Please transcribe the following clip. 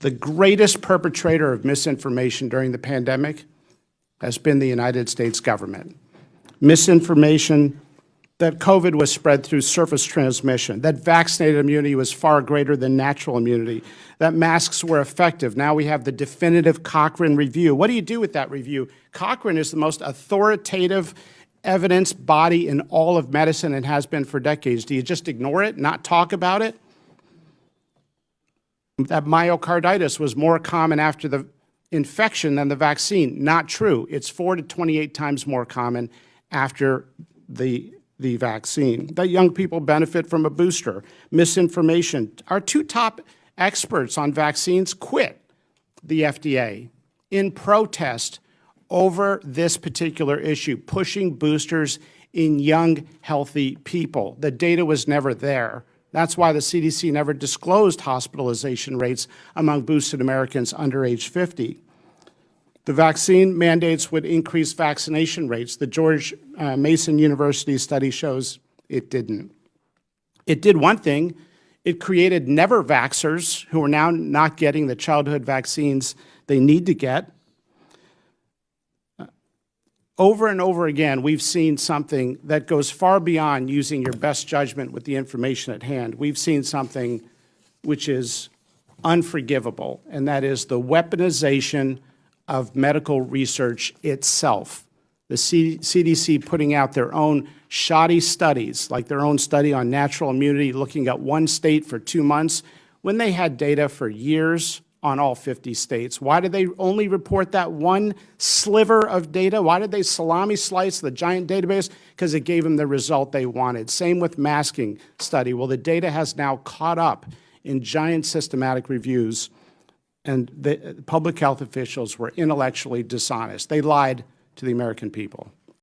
The greatest perpetrator of misinformation during the pandemic has been the United States government. Misinformation that COVID was spread through surface transmission, that vaccinated immunity was far greater than natural immunity, that masks were effective. Now we have the definitive Cochrane review. What do you do with that review? Cochrane is the most authoritative evidence body in all of medicine and has been for decades. Do you just ignore it, not talk about it? That myocarditis was more common after the infection than the vaccine. Not true. It's 4 to 28 times more common after the vaccine. That young people benefit from a booster. Misinformation. Our two top experts on vaccines quit the FDA in protest over this particular issue, pushing boosters in young, healthy people. The data was never there. That's why the CDC never disclosed hospitalization rates among boosted Americans under age 50. The vaccine mandates would increase vaccination rates. The George Mason University study shows it didn't. It did one thing. It created never-vaxxers who are now not getting the childhood vaccines they need to get. Over and over again, we've seen something that goes far beyond using your best judgment with the information at hand. We've seen something which is unforgivable, and that is the weaponization of medical research itself. The CDC putting out their own shoddy studies, like their own study on natural immunity, looking at one state for 2 months, when they had data for years on all 50 states. Why did they only report that one sliver of data? Why did they salami slice the giant database? Because it gave them the result they wanted. Same with masking study. Well, the data has now caught up in giant systematic reviews, and the public health officials were intellectually dishonest. They lied to the American people.